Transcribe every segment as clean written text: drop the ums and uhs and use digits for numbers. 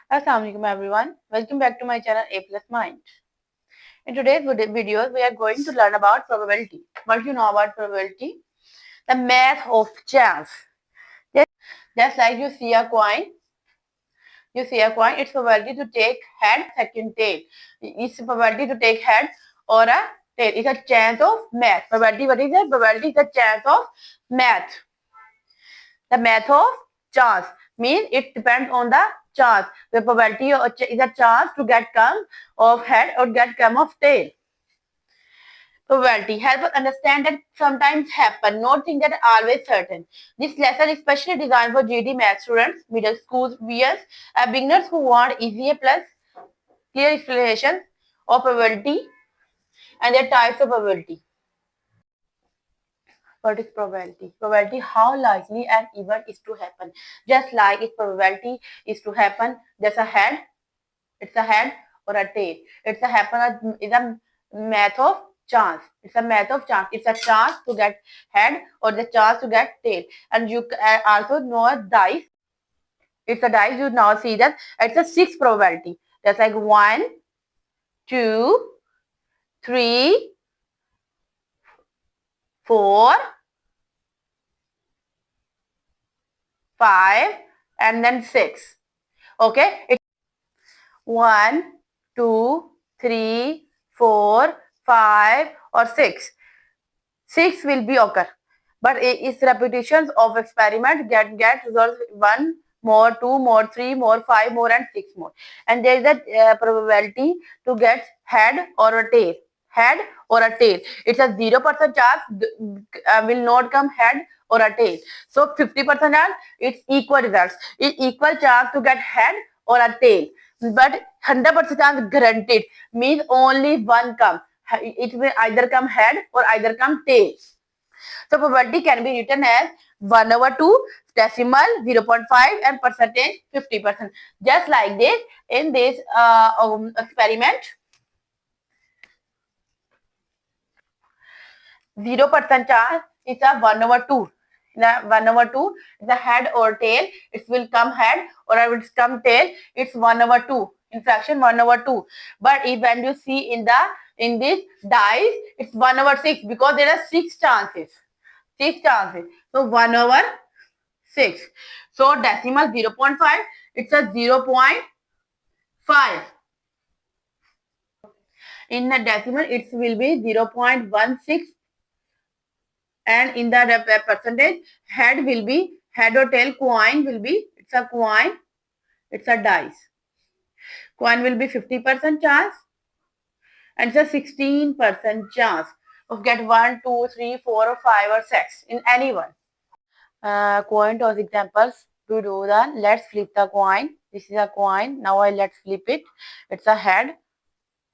Assalamualaikum everyone. Welcome back to my channel A Plus Mind. In today's video, we are going to learn about probability. What do you know about probability? The math of chance. Just like you see a coin, its probability to take head, second tail. Its probability to take head or a tail. It's a chance of math. Probability, what is it? Probability is a chance of math. The math of chance means it depends on the chance. The probability is a chance to get come of head or get come of tail. Probability help us understand that sometimes happen, not things that are always certain. This lesson is specially designed for GD math students, middle school viewers, and beginners who want easier plus clear explanation of probability and their types of probability. What is probability? Probability, how likely an event is to happen. Just like if probability is to happen, there's a head, it's a head or a tail. It's a happen is a math of chance. It's a math of chance. It's a chance to get head or the chance to get tail. And you also know a dice. It's a dice. You now see that it's a 6 probability. That's like 1, 2, 3, 4, 5, and then 6. Okay, it's 1, 2, 3, 4, 5, or 6. 6 will be occur, but its repetitions of experiment get results 1 more, 2 more, 3 more, 5 more, and 6 more. And there is a probability to get head or a tail. Head or a tail. It's a 0% chance will not come head or a tail. So 50% chance, it's equal results. It's equal chance to get head or a tail. But 100% chance guaranteed means only one come. It will either come head or either come tail. So probability can be written as 1/2, decimal 0.5, and percentage 50%. Just like this in this experiment. 0% chance is a 1/2. The 1/2 is a head or tail. It will come head or it will come tail. It's 1/2. In fraction 1/2. But if when you see in this dice, it's 1/6 because there are 6 chances. 6 chances. So 1/6. So decimal 0.5. It's a 0.5. In the decimal, it will be 0.16. And in the percentage, head will be head or tail. Coin will be, it's a coin, it's a dice. Coin will be 50% chance and it's a 16% chance of get 1, 2, 3, 4, or 5 or 6 in any one. Coin toss examples to do that. Let's flip the coin. This is a coin. Now let's flip it. It's a head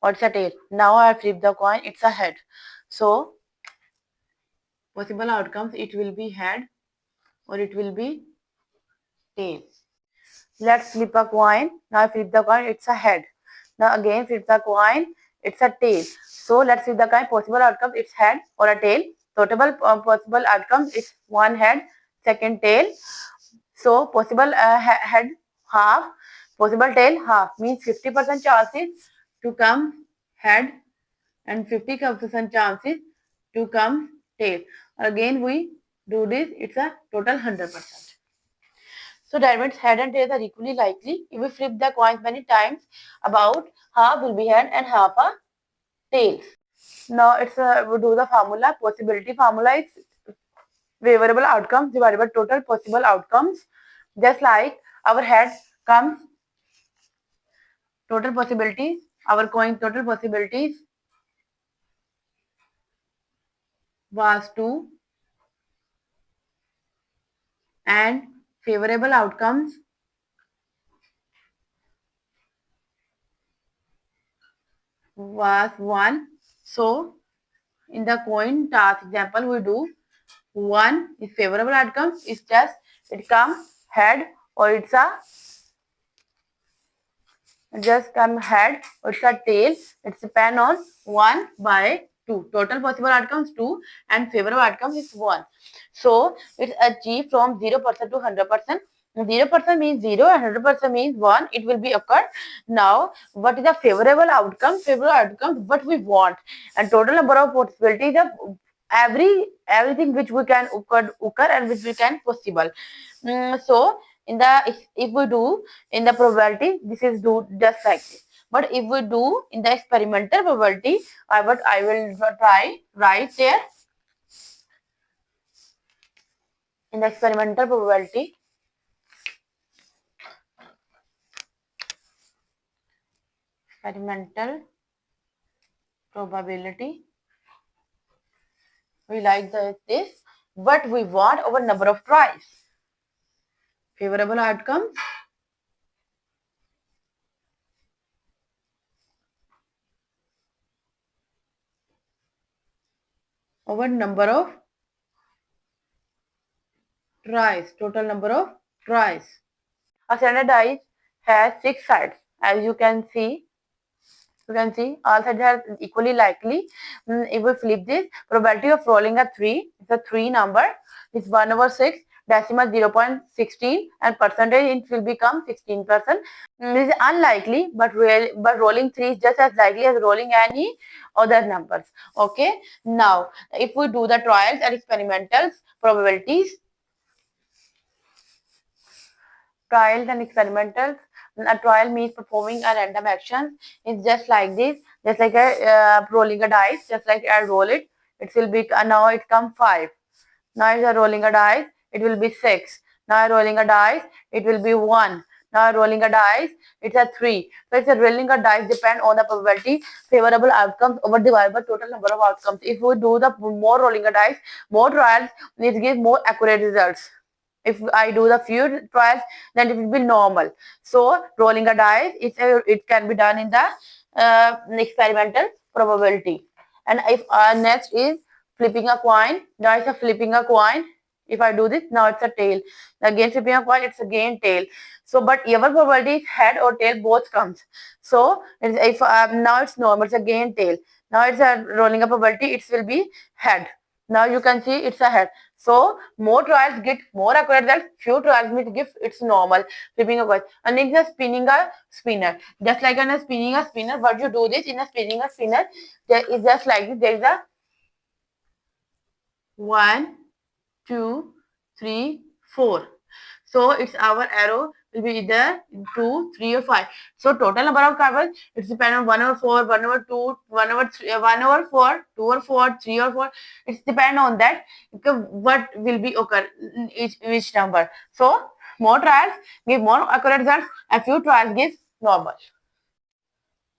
or it's a tail. Now I flip the coin. It's a head. So possible outcomes, it will be head or it will be tail. Let's flip a coin. Now flip the coin, it's a head. Now again flip the coin, it's a tail. So let's flip the coin. Possible outcomes, it's head or a tail. Total possible outcomes, it's one head, second tail. So possible head half, possible tail half, means 50% chances to come head and 50% chances to come tail. Again we do this, it's a total 100%. So that means head and tail are equally likely. If we flip the coins many times, about half will be head and half are tails. Now we do the formula. Possibility formula is favorable outcomes divided by total possible outcomes. Just like our head comes total possibilities, our coin total possibilities was 2 and favorable outcomes was 1. So in the coin toss example, we do 1 is favorable outcomes. It's just it comes head or it's a just come head or it's a tail. It's depend on 1/2. Total possible outcomes 2 and favorable outcomes is 1. So it's achieved from 0% to 100%. 0% means 0 and 100% means 1. It will be occurred. Now, what is the favorable outcome? Favorable outcome, what we want. And total number of possibilities of everything which we can occur and which we can possible. So, in the if we do in the probability, this is do just like this. But if we do in the experimental probability, I will try right there in the experimental probability. Experimental probability. We like this, but we want our number of tries. Favorable outcomes. Our number of tries. Total number of tries. A standard die has 6 sides. As you can see, all sides are equally likely. If we flip this, probability of rolling a 3 is a 3 number. It's 1 over 6, decimal 0.16, and percentage it will become 16%. This is unlikely, but rolling 3 is just as likely as rolling any other numbers. Okay. Now, if we do the trials and experimentals probabilities, trials and experimentals. A trial means performing a random action. It's just like this, just like a rolling a dice. Just like I roll it, it will be now it come 5. Now it's a rolling a dice, it will be 6. Now rolling a dice, it will be 1. Now rolling a dice, it's a 3. So it's a rolling a dice depend on the probability favorable outcomes over divided by total number of outcomes. If we do the more rolling a dice, more trials, it gives more accurate results. If I do the few trials, then it will be normal. So rolling a dice, it can be done in the experimental probability. And if next is flipping a coin, now it's a flipping a coin. If I do this, now it's a tail. Again flipping a coin, it's again tail. So, but your probability is head or tail, both comes. So, if now it's normal, it's again tail. Now it's a rolling a probability, it will be head. Now you can see it's a head. So more trials get more accurate than few trials will give it's normal flipping a coin. And it's a spinning a spinner. Just like in a spinning a spinner, what you do this in a spinning a spinner, there is just like this. There is a 1, 2, 3, 4. So it's our arrow will be either 2, 3 or 5. So total number of carbons, it's depend on 1 over 4, 1 over 2, 1 over 3, 1 over 4, 2 over 4, 3 or 4. It's depend on that what will be occur which number. So more trials give more accurate results and few trials give normal.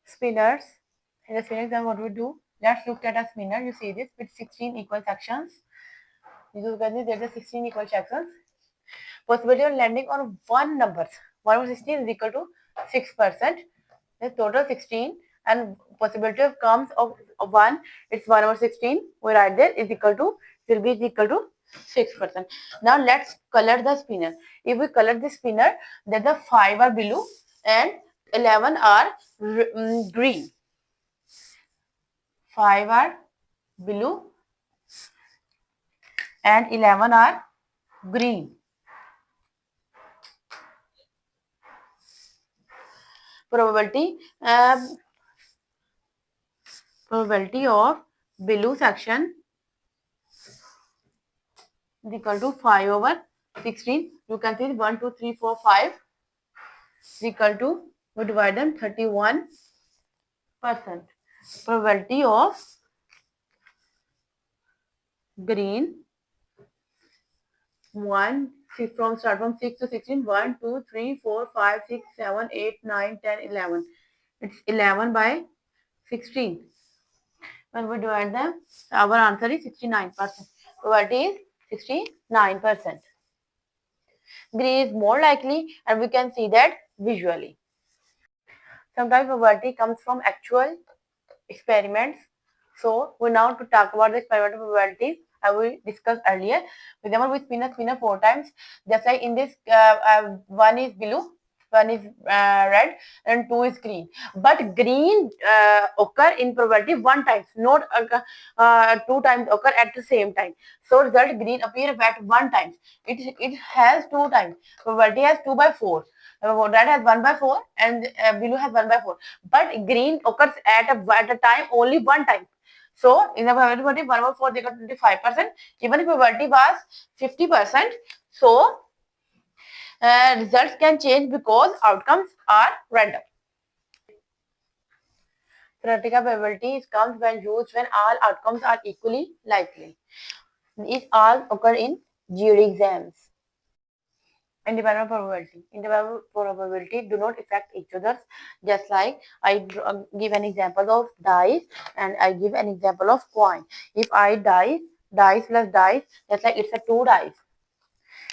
Spinners. In the spinner exam, what we do? Let's look at a spinner. You see this with 16 equal sections. You can see there are 16 equal sections. Possibility of landing on one number. 1 over 16 is equal to 6%. That's total 16. And possibility of comes of 1, it's 1 over 16. We write there is equal to, will be equal to 6%. Now let's color the spinner. If we color the spinner, then the 5 are blue and 11 are green. 5 are blue and 11 are green. Probability of blue section is equal to 5 over 16. You can see 1, 2, 3, 4, 5 is equal to, we divide them 31%. Probability of green 1 from start from 6 to 16, 1, 2, 3, 4, 5, 6, 7, 8, 9, 10, 11. It's 11 by 16. When we divide them, our answer is 69%. Probability is 69%. Green is more likely and we can see that visually. Sometimes probability comes from actual experiments. So we now to talk about the experimental probabilities I will discuss earlier. For example, we spin a spinner 4 times. Just like in this, one is blue, one is red and two is green. But green occur in probability one time, not two times occur at the same time. So result green appear at one time. It has two times. Probability has 2 by 4. Red has 1 by 4 and blue has 1 by 4. But green occurs at a time only one time. So in the probability 1 over 4 they got 25%. Even if probability was 50%. So results can change because outcomes are random. Theoretical probability comes when used when all outcomes are equally likely. These all occur in jury exams. Independent probability. Independent probability do not affect each other. Just like I give an example of dice and I give an example of coin. If I dice plus dice, just like it's a two dice.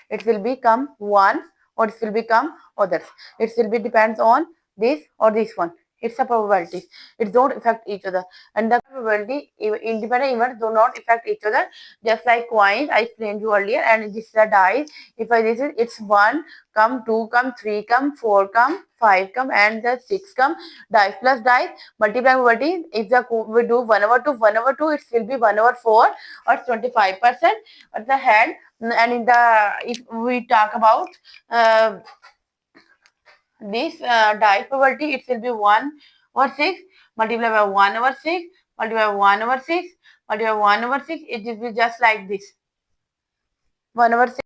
It will become one or it will become others. It will be depends on this or this one. It's a probability. It don't affect each other. And the probability independent events do not affect each other. Just like coins, I explained you earlier, and this is a dice. If I this is it's one come, two come, three come, four come, five come, and the six come. Dice plus dice multiply probability. If the we do 1/2, it will be 1/4 or 25%. At the head and in the if we talk about this dice probability, it will be 1/6 multiplied by 1/6 multiplied by 1/6 multiplied by 1/6. It will be just like this 1/6.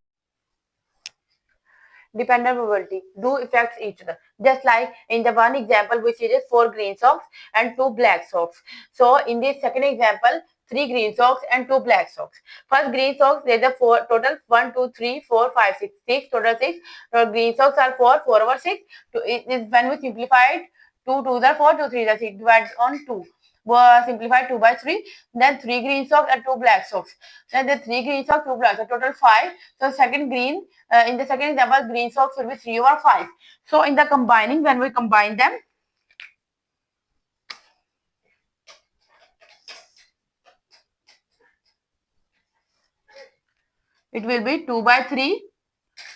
Dependent probability do affects each other, just like in the one example which is 4 green socks and 2 black socks. So in this second example, 3 green socks and 2 black socks. First green socks, there is a 4 total 1 2 3 4 5 6 6 total 6. So green socks are 4/6. It is when we simplify it, 2 2 are 4, 2 3 are 6, divides on 2. Simplify 2 by 3. Then 3 green socks and 2 black socks. Then the 3 green socks, 2 black socks, total 5. So second green, in the second example, green socks will be 3/5. So in the combining, when we combine them, it will be 2 by 3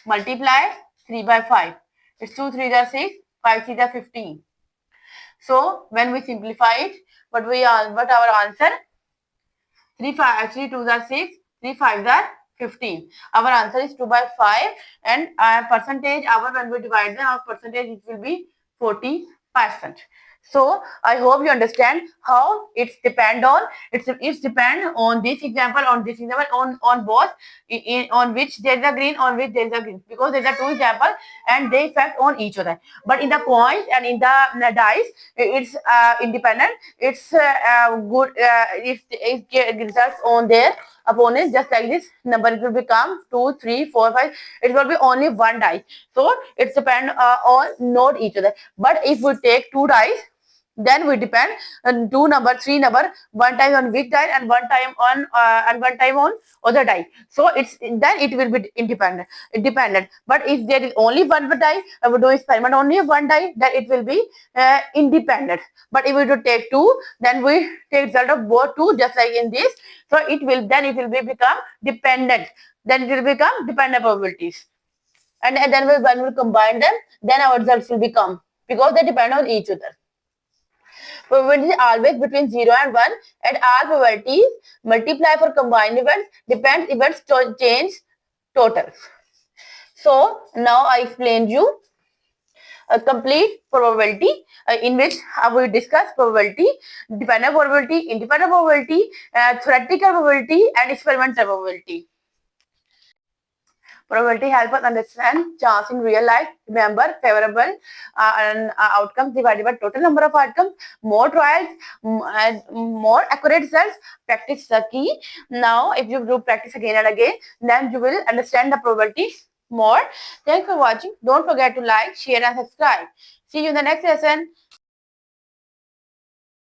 multiply 3 by 5. It's 2 3 are 6, 5 3 are 15. So when we simplify it, what our answer? 3 5 actually 2 are 6, 3 5 are 15. Our answer is 2 by 5, and percentage when we divide them, our percentage it will be 40%. So I hope you understand how it's depend on this example, on both, on which there is a green, on which there is a green, because there are two examples and they affect on each other. But in the coins and in the dice, it's independent. It's good. It results on their opponents, just like this number. It will become 2 3 4 5. It will be only one die, so it's depend on not each other. But if we take two dice, then we depend on three number, one time on which die and one time on other die. So it's then it will be independent. But if there is only one die, I will do experiment only one die, then it will be independent. But if we do take two, then we take result of both two, just like in this. So it will be become dependent. Then it will become dependent probabilities. And then when we combine them, then our results will become, because they depend on each other. Probability is always between 0 and 1, and all probabilities multiply for combined events, depends events change totals. So now I explained you a complete probability in which we discuss probability, dependent probability, independent probability, theoretical probability, and experimental probability. Probability helps us understand chance in real life. Remember, favorable and outcomes divided by total number of outcomes. More trials, and more accurate results. Practice is the key. Now, if you do practice again and again, then you will understand the probability more. Thanks for watching. Don't forget to like, share, and subscribe. See you in the next lesson.